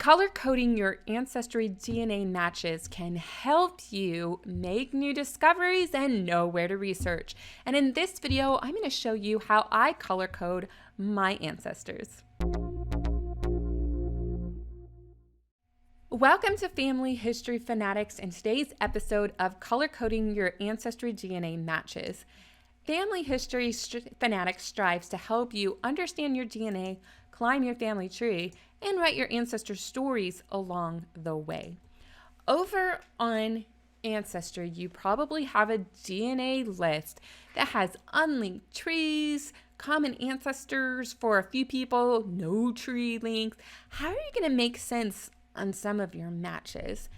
Color coding your ancestry DNA matches can help you make new discoveries and know where to research. And in this video, I'm going to show you how I color code my ancestors. Welcome to Family History Fanatics and today's episode of Color Coding Your Ancestry DNA Matches. Family History Fanatics strives to help you understand your DNA, climb your family tree, and write your ancestor stories along the way. Over on Ancestry, you probably have a DNA list that has unlinked trees, common ancestors for a few people, no tree links. How are you going to make sense on some of your matches?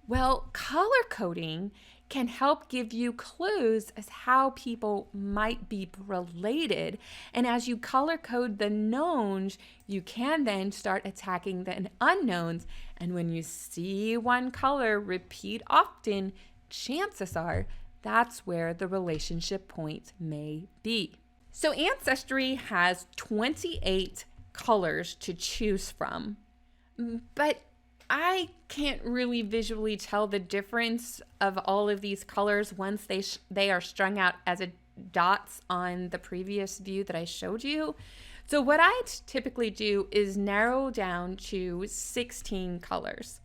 Well, color coding can help give you clues as how people might be related. And as you color code the knowns, you can then start attacking the unknowns. And when you see one color repeat often, chances are that's where the relationship point may be. So Ancestry has 28 colors to choose from, but I can't really visually tell the difference of all of these colors once they are strung out as dots on the previous view that I showed you. So what I typically do is narrow down to 16 colors.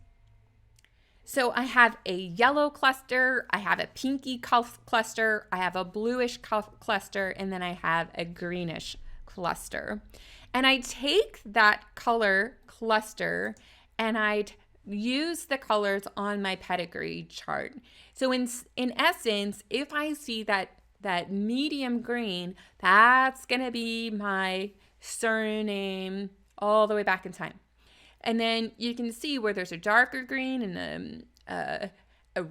So I have a yellow cluster, I have a pinky cluster, I have a bluish cluster, and then I have a greenish cluster. And I take that color cluster and I'd use the colors on my pedigree chart. So in essence, if I see that medium green, that's gonna be my surname all the way back in time. And then you can see where there's a darker green and a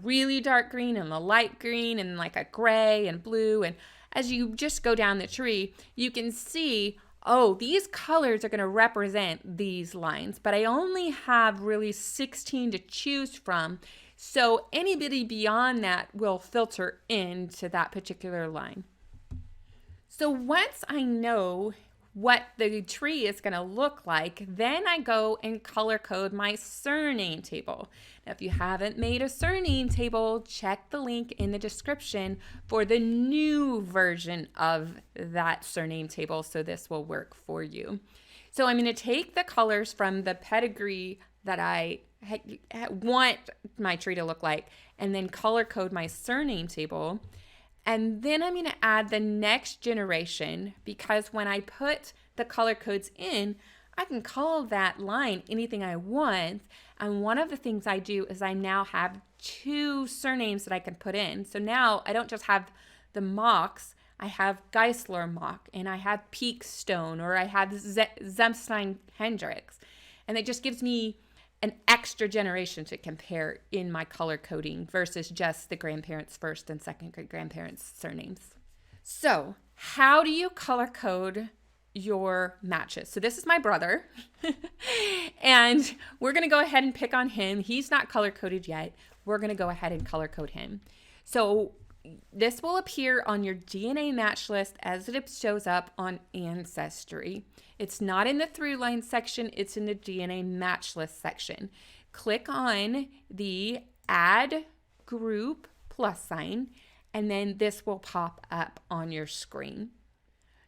really dark green and a light green and like a gray and blue. And as you just go down the tree, you can see, oh, these colors are going to represent these lines, but I only have really 16 to choose from. So anybody beyond that will filter into that particular line. So once I know what the tree is going to look like, then I go and color code my surname table. Now, if you haven't made a surname table, check the link in the description for the new version of that surname table, so this will work for you. So I'm going to take the colors from the pedigree that I want my tree to look like, and then color code my surname table. And then I'm going to add the next generation, because when I put the color codes in, I can call that line anything I want. And one of the things I do is I now have two surnames that I can put in. So now I don't just have the Mocks, I have Geisler Mock, and I have Peakstone, or I have Zemstein Hendricks. And it just gives me an extra generation to compare in my color coding versus just the grandparents' first and second great grandparents' surnames. So how do you color code your matches? So this is my brother and we're going to go ahead and pick on him. He's not color coded yet. We're going to go ahead and color code him. So this will appear on your DNA match list as it shows up on Ancestry. It's not in the through line section, it's in the DNA match list section. Click on the add group plus sign, and then this will pop up on your screen.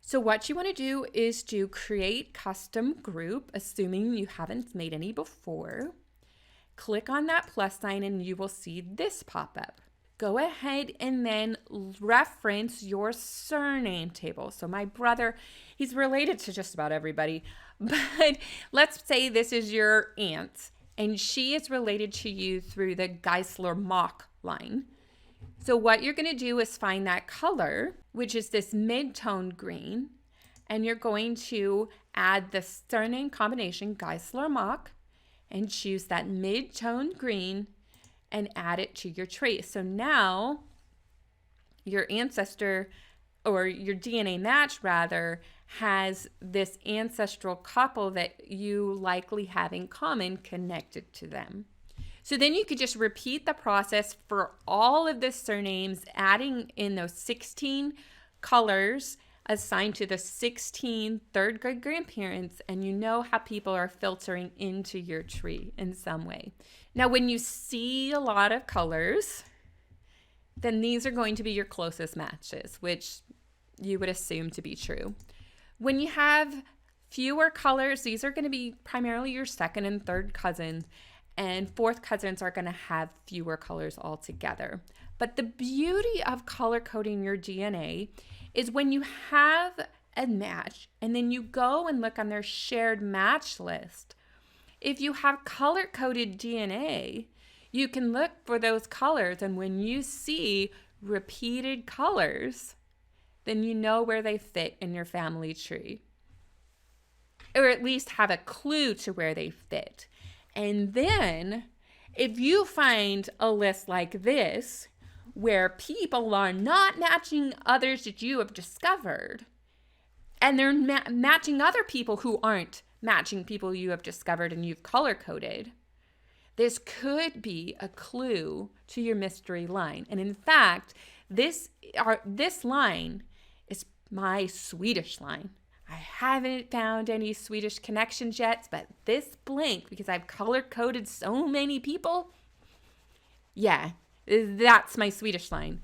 So what you want to do is to create custom group, assuming you haven't made any before. Click on that plus sign and you will see this pop up. Go ahead and then reference your surname table. So my brother, he's related to just about everybody, but let's say this is your aunt and she is related to you through the Geisler Mock line. So what you're going to do is find that color, which is this mid-tone green, and you're going to add the surname combination Geisler Mock and choose that mid-tone green and add it to your tree. So now your ancestor, or your DNA match rather, has this ancestral couple that you likely have in common connected to them. So then you could just repeat the process for all of the surnames, adding in those 16 colors assigned to the 16 third grade grandparents, and you know how people are filtering into your tree in some way. Now, when you see a lot of colors, then these are going to be your closest matches, which you would assume to be true. When you have fewer colors, these are going to be primarily your second and third cousins, and fourth cousins are going to have fewer colors altogether. But the beauty of color coding your DNA is when you have a match and then you go and look on their shared match list. If you have color coded DNA, you can look for those colors, and when you see repeated colors, then you know where they fit in your family tree, or at least have a clue to where they fit. And then if you find a list like this, where people are not matching others that you have discovered, and they're matching other people who aren't matching people you have discovered and you've color coded, this could be a clue to your mystery line. And in fact, this line is my Swedish line. I haven't found any Swedish connections yet, but this blank, because I've color coded so many people, yeah, that's my Swedish line.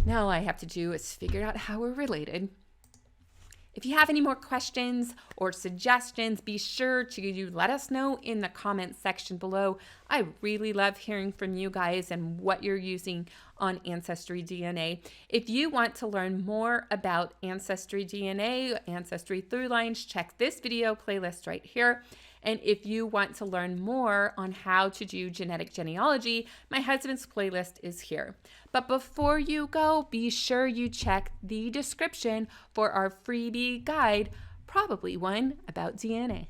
Now all I have to do is figure out how we're related. If you have any more questions or suggestions, be sure to let us know in the comments section below. I really love hearing from you guys and what you're using on Ancestry DNA. If you want to learn more about Ancestry DNA, Ancestry Throughlines, check this video playlist right here. And if you want to learn more on how to do genetic genealogy, my husband's playlist is here. But before you go, be sure you check the description for our freebie guide, probably one about DNA.